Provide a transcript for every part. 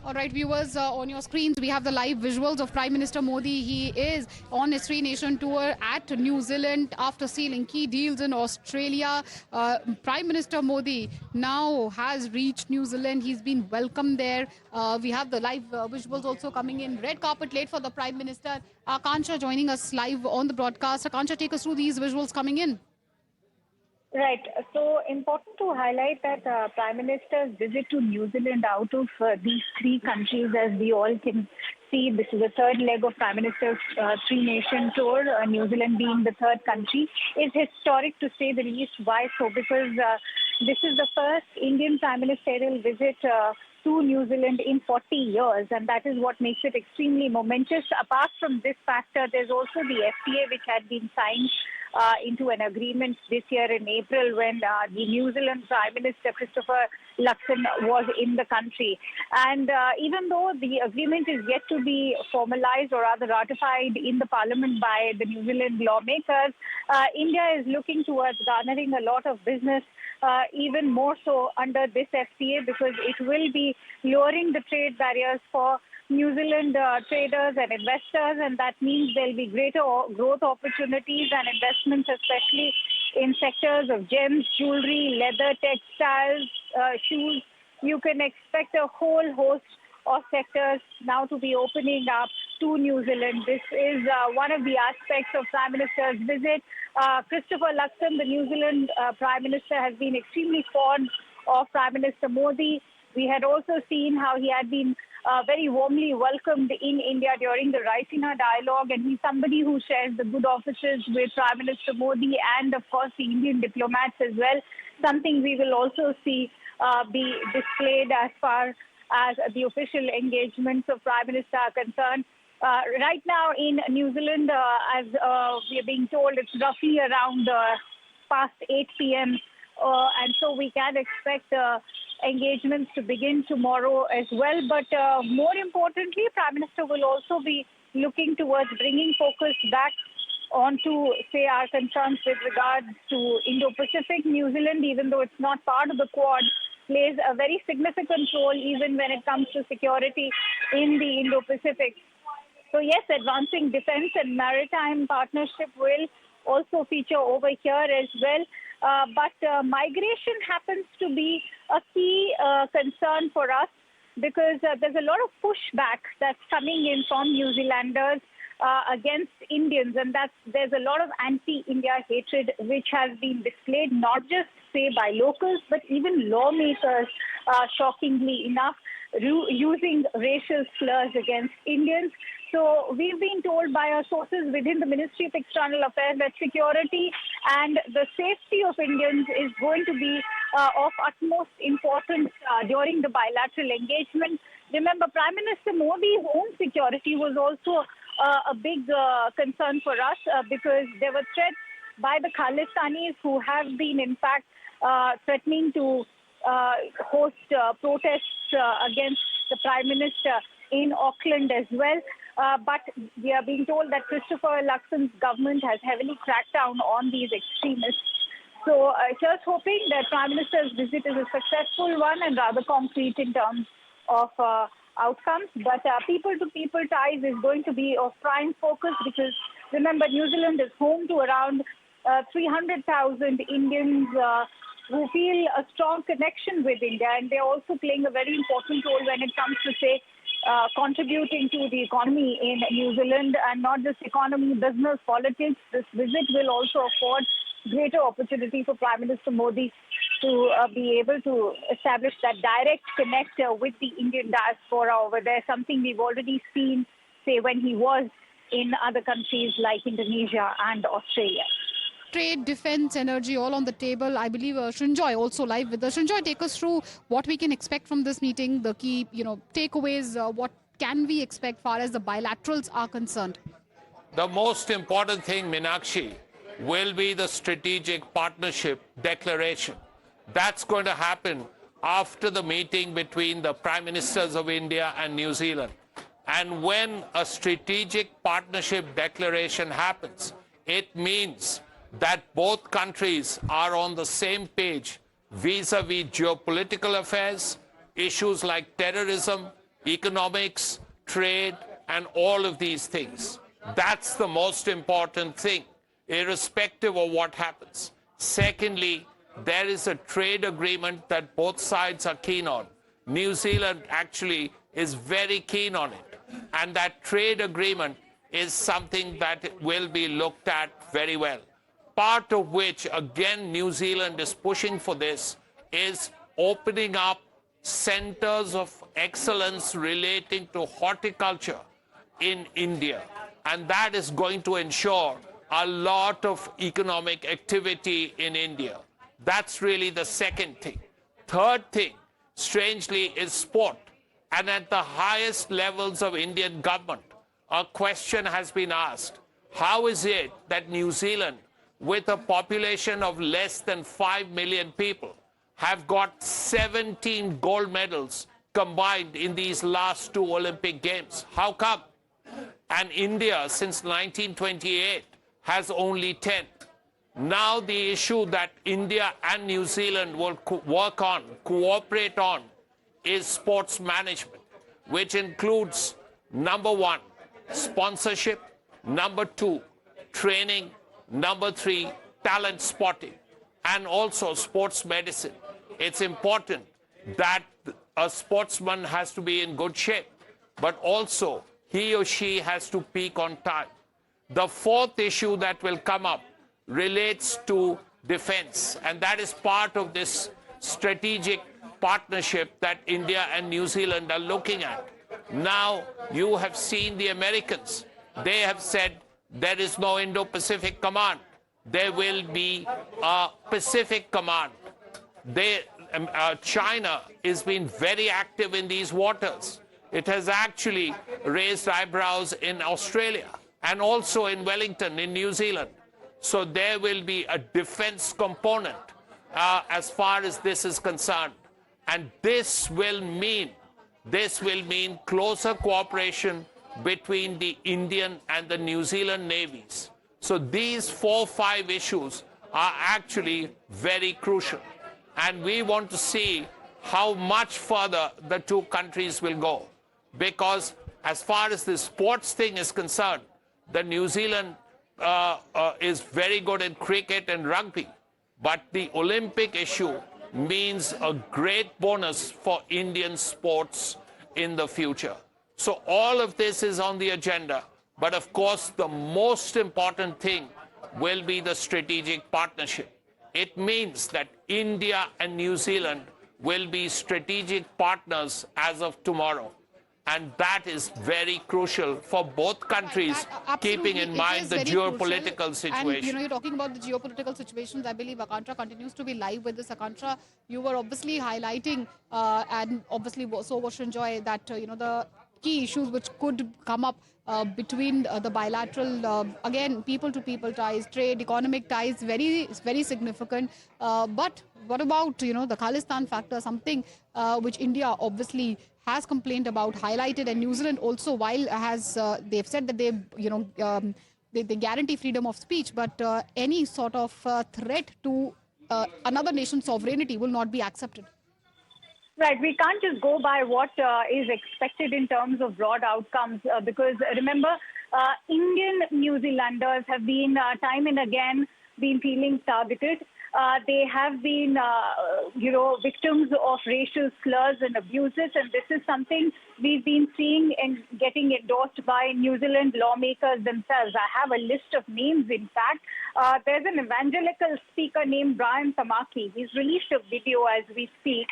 All right, viewers, on your screens, we have the live visuals of Prime Minister Modi. He is on his three-nation tour at New Zealand after sealing key deals in Australia. Prime Minister Modi now has reached New Zealand. He's been welcomed there. We have the live visuals also coming in. Red carpet late for the Prime Minister. Akansha joining us live on the broadcast. Akansha, take us through these visuals coming in. Right. So important to highlight that Prime Minister's visit to New Zealand out of these three countries, as we all can see, this is the third leg of Prime Minister's three-nation tour, New Zealand being the third country, is historic to say the least. Why so? Because this is the first Indian Prime Ministerial visit to New Zealand in 40 years, and that is what makes it extremely momentous. Apart from this factor, there's also the FTA which had been signed into an agreement this year in April when the New Zealand Prime Minister Christopher Luxon was in the country. And even though the agreement is yet to be formalized or rather ratified in the parliament by the New Zealand lawmakers, India is looking towards garnering a lot of business even more so under this FTA, because it will be lowering the trade barriers for New Zealand traders and investors, and that means there'll be greater growth opportunities and investments, especially in sectors of gems, jewelry, leather, textiles, shoes. You can expect a whole host of sectors now to be opening up to New Zealand. This is one of the aspects of Prime Minister's visit. Christopher Luxon, the New Zealand Prime Minister, has been extremely fond of Prime Minister Modi. We had also seen how he had been very warmly welcomed in India during the Raisina dialogue, and he's somebody who shares the good offices with Prime Minister Modi and, of course, the Indian diplomats as well, something we will also see be displayed as far as the official engagements of Prime Minister are concerned. Right now in New Zealand, as we are being told, it's roughly around past 8 p.m. And so we can expect engagements to begin tomorrow as well. But more importantly, Prime Minister will also be looking towards bringing focus back onto, say, our concerns with regards to Indo-Pacific. New Zealand, even though it's not part of the Quad, plays a very significant role even when it comes to security in the Indo-Pacific. So yes, advancing defense and maritime partnership will also feature over here as well. But migration happens to be a key concern for us, because there's a lot of pushback that's coming in from New Zealanders against Indians, and there's a lot of anti-India hatred which has been displayed, not just, say, by locals, but even lawmakers, shockingly enough, using racial slurs against Indians. So we've been told by our sources within the Ministry of External Affairs that security and the safety of Indians is going to be of utmost importance during the bilateral engagement. Remember, Prime Minister Modi's own security was also a big concern for us because there were threats by the Khalistanis, who have been, in fact, threatening to host protests against the Prime Minister in Auckland as well. But we are being told that Christopher Luxon's government has heavily cracked down on these extremists. So just hoping that Prime Minister's visit is a successful one and rather concrete in terms of outcomes. But people-to-people ties is going to be of prime focus, because remember, New Zealand is home to around 300,000 Indians who feel a strong connection with India, and they're also playing a very important role when it comes to, say, contributing to the economy in New Zealand, and not just economy, business, politics. This visit will also afford greater opportunity for Prime Minister Modi to be able to establish that direct connect with the Indian diaspora over there, something we've already seen, say, when he was in other countries like Indonesia and Australia. Trade, defense, energy, all on the table. I believe Srinjoy also live with us. Srinjoy, take us through what we can expect from this meeting, the key, takeaways. What can we expect far as the bilaterals are concerned? The most important thing, Meenakshi, will be the strategic partnership declaration. That's going to happen after the meeting between the Prime Ministers of India and New Zealand. And when a strategic partnership declaration happens, it means that both countries are on the same page vis-a-vis geopolitical affairs, issues like terrorism, economics, trade, and all of these things. That's the most important thing, irrespective of what happens. Secondly, there is a trade agreement that both sides are keen on. New Zealand actually is very keen on it. And that trade agreement is something that will be looked at very well. Part of which, again, New Zealand is pushing for this, is opening up centers of excellence relating to horticulture in India. And that is going to ensure a lot of economic activity in India. That's really the second thing. Third thing, strangely, is sport. And at the highest levels of Indian government, a question has been asked. How is it that New Zealand, with a population of less than 5 million people, have got 17 gold medals combined in these last 2 Olympic Games? How come? And India, since 1928, has only 10. Now the issue that India and New Zealand will work on, cooperate on, is sports management, which includes, number 1, sponsorship, number 2, training, number 3, talent spotting, and also sports medicine. It's important that a sportsman has to be in good shape, but also he or she has to peak on time. The fourth issue that will come up relates to defense, and that is part of this strategic partnership that India and New Zealand are looking at. Now, you have seen the Americans. They have said there is no Indo-Pacific command. There will be a Pacific command. China has been very active in these waters. It has actually raised eyebrows in Australia and also in Wellington, in New Zealand. So there will be a defense component as far as this is concerned. And this will mean closer cooperation between the Indian and the New Zealand navies. So these 4 or 5 issues are actually very crucial. And we want to see how much further the 2 countries will go. Because as far as the sports thing is concerned, the New Zealand is very good in cricket and rugby. But the Olympic issue means a great bonus for Indian sports in the future. So all of this is on the agenda. But of course, the most important thing will be the strategic partnership. It means that India and New Zealand will be strategic partners as of tomorrow. And that is very crucial for both countries, keeping in mind the geopolitical situation. And, you're talking about the geopolitical situations. I believe Akantra continues to be live with this. Akantra, you were obviously highlighting, and obviously so was Srinjoy, that, the key issues which could come up between the bilateral, again, people-to-people ties, trade, economic ties, very, very significant. But what about, the Khalistan factor, something which India obviously has complained about, highlighted, and New Zealand also, while they've said that they guarantee freedom of speech, but any sort of threat to another nation's sovereignty will not be accepted. Right. We can't just go by what is expected in terms of broad outcomes, because remember, Indian New Zealanders have been time and again been feeling targeted. They have been, victims of racial slurs and abuses, and this is something we've been seeing and getting endorsed by New Zealand lawmakers themselves. I have a list of names, in fact. There's an evangelical speaker named Brian Tamaki. He's released a video as we speak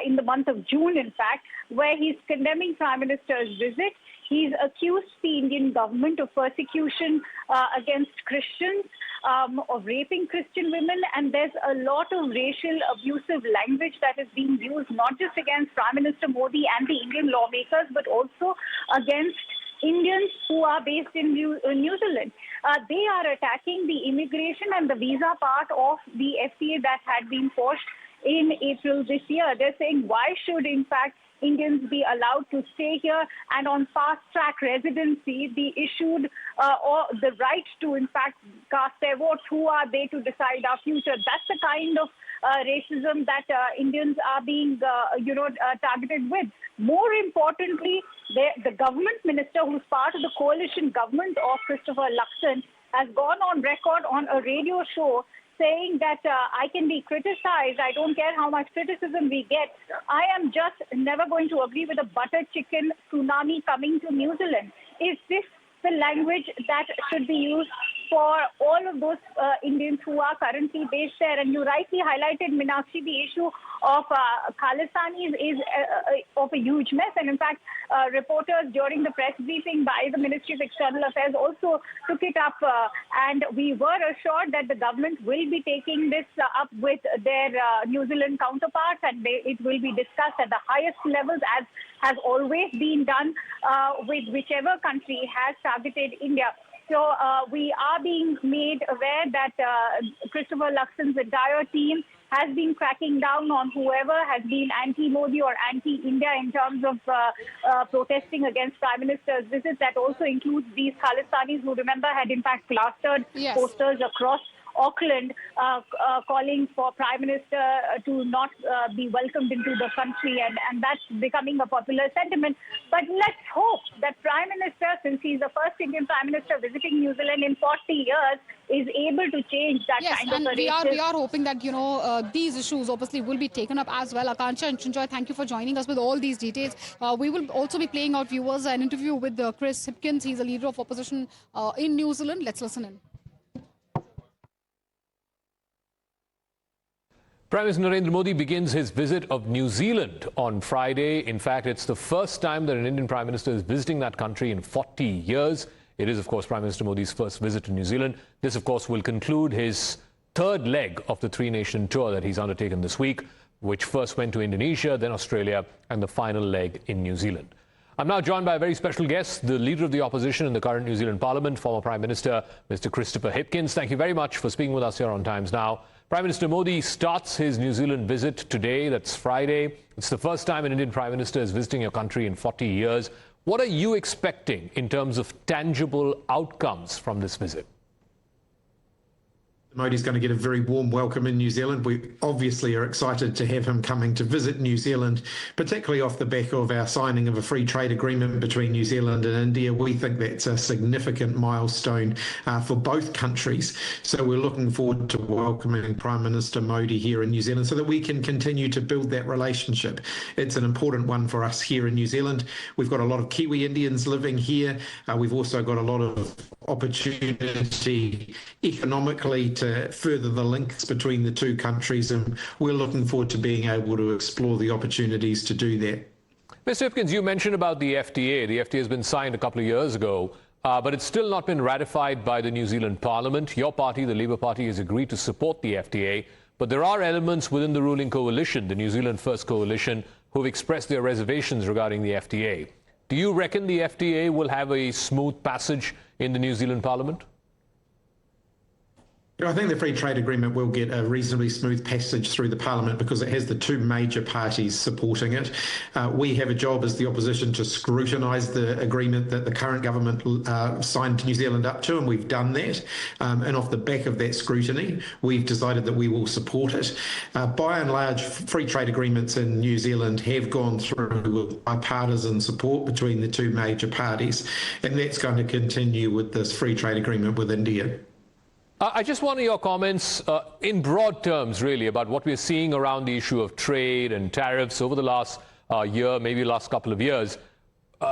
in the month of June, in fact, where he's condemning Prime Minister's visit. He's accused the Indian government of persecution against Christians, of raping Christian women, and there's a lot of racial abusive language that is being used, not just against Prime Minister Modi and the Indian lawmakers, but also against Indians who are based in New Zealand. They are attacking the immigration and the visa part of the FTA that had been pushed in April this year. They're saying, why should, in fact, Indians be allowed to stay here and on fast-track residency be issued or the right to, in fact, cast their votes? Who are they to decide our future? That's the kind of racism that Indians are being, targeted with. More importantly, government minister who's part of the coalition government of Christopher Luxon has gone on record on a radio show saying that I can be criticized. I don't care how much criticism we get. I am just never going to agree with a butter chicken tsunami coming to New Zealand. Is this the language that should be used for all of those Indians who are currently based there? And you rightly highlighted, Meenakshi, the issue of Khalistanis is of a huge mess. And in fact, reporters during the press briefing by the Ministry of External Affairs also took it up. And we were assured that the government will be taking this up with their New Zealand counterparts, and it will be discussed at the highest levels, as has always been done with whichever country has targeted India. So we are being made aware that Christopher Luxon's entire team has been cracking down on whoever has been anti-Modi or anti-India in terms of protesting against Prime Minister's visits. That also includes these Khalistanis who, remember, had in fact plastered posters across Auckland calling for Prime Minister to not be welcomed into the country, and that's becoming a popular sentiment. But let's hope that Prime Minister, since he's the first Indian Prime Minister visiting New Zealand in 40 years, is able to change that kind of a we are hoping that, you know, these issues obviously will be taken up as well. Akansha and Chinjoy, thank you for joining us with all these details. We will also be playing out, viewers, an interview with Chris Hipkins. He's a leader of opposition in New Zealand. Let's listen in. Prime Minister Narendra Modi begins his visit of New Zealand on Friday. In fact, it's the first time that an Indian Prime Minister is visiting that country in 40 years. It is, of course, Prime Minister Modi's first visit to New Zealand. This, of course, will conclude his third leg of the three-nation tour that he's undertaken this week, which first went to Indonesia, then Australia, and the final leg in New Zealand. I'm now joined by a very special guest, the Leader of the Opposition in the current New Zealand Parliament, former Prime Minister, Mr. Christopher Hipkins. Thank you very much for speaking with us here on Times Now. Prime Minister Modi starts his New Zealand visit today. That's Friday. It's the first time an Indian Prime Minister is visiting your country in 40 years. What are you expecting in terms of tangible outcomes from this visit? Modi's going to get a very warm welcome in New Zealand. We obviously are excited to have him coming to visit New Zealand, particularly off the back of our signing of a free trade agreement between New Zealand and India. We think that's a significant milestone for both countries. So we're looking forward to welcoming Prime Minister Modi here in New Zealand so that we can continue to build that relationship. It's an important one for us here in New Zealand. We've got a lot of Kiwi Indians living here. We've also got a lot of opportunity economically to further the links between the two countries, and we're looking forward to being able to explore the opportunities to do that. Mr. Hipkins, you mentioned about the FTA. The FTA has been signed a couple of years ago, but it's still not been ratified by the New Zealand Parliament. Your party, the Labour Party, has agreed to support the FTA, but there are elements within the ruling coalition, the New Zealand First Coalition, who have expressed their reservations regarding the FTA. Do you reckon the FTA will have a smooth passage in the New Zealand Parliament? I think the free trade agreement will get a reasonably smooth passage through the Parliament because it has the two major parties supporting it. We have a job as the opposition to scrutinise the agreement that the current government signed New Zealand up to, and we've done that. And off the back of that scrutiny, we've decided that we will support it. By and large, free trade agreements in New Zealand have gone through bipartisan support between the two major parties, and that's going to continue with this free trade agreement with India. I just want your comments in broad terms, really, about what we're seeing around the issue of trade and tariffs over the last year, maybe last couple of years.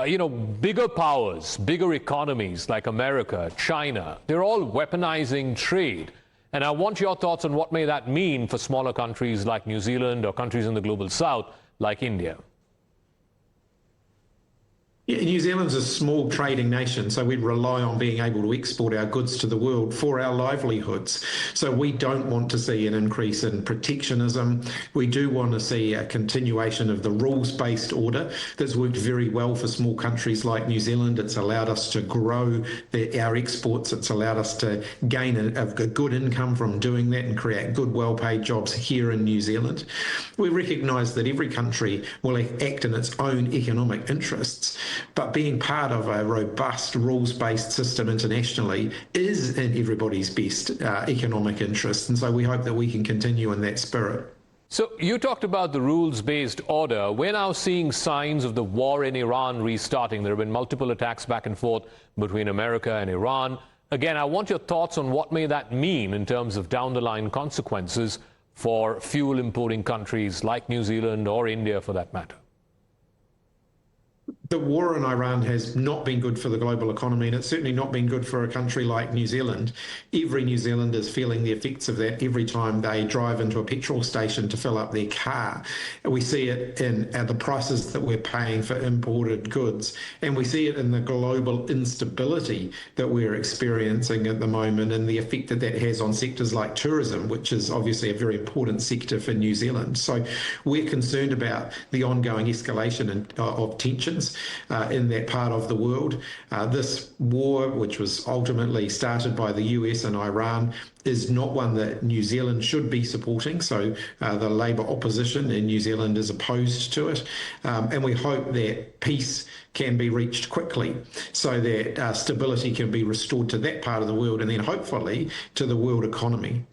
You know, bigger powers, bigger economies like America, China, they're all weaponizing trade. And I want your thoughts on what may that mean for smaller countries like New Zealand or countries in the global south like India. Yeah, New Zealand's a small trading nation, so we rely on being able to export our goods to the world for our livelihoods. So we don't want to see an increase in protectionism. We do want to see a continuation of the rules-based order that's worked very well for small countries like New Zealand. It's allowed us to grow our exports. It's allowed us to gain a good income from doing that and create good, well-paid jobs here in New Zealand. We recognise that every country will act in its own economic interests. But being part of a robust rules-based system internationally is in everybody's best economic interest. And so we hope that we can continue in that spirit. So you talked about the rules-based order. We're now seeing signs of the war in Iran restarting. There have been multiple attacks back and forth between America and Iran. Again, I want your thoughts on what may that mean in terms of down-the-line consequences for fuel importing countries like New Zealand or India for that matter. The war in Iran has not been good for the global economy, and it's certainly not been good for a country like New Zealand. Every New Zealander is feeling the effects of that every time they drive into a petrol station to fill up their car. We see it in the prices that we're paying for imported goods, and we see it in the global instability that we're experiencing at the moment and the effect that that has on sectors like tourism, which is obviously a very important sector for New Zealand. So we're concerned about the ongoing escalation of tensions in that part of the world. This war, which was ultimately started by the US and Iran, is not one that New Zealand should be supporting. So the Labour opposition in New Zealand is opposed to it. And we hope that peace can be reached quickly so that stability can be restored to that part of the world and then hopefully to the world economy.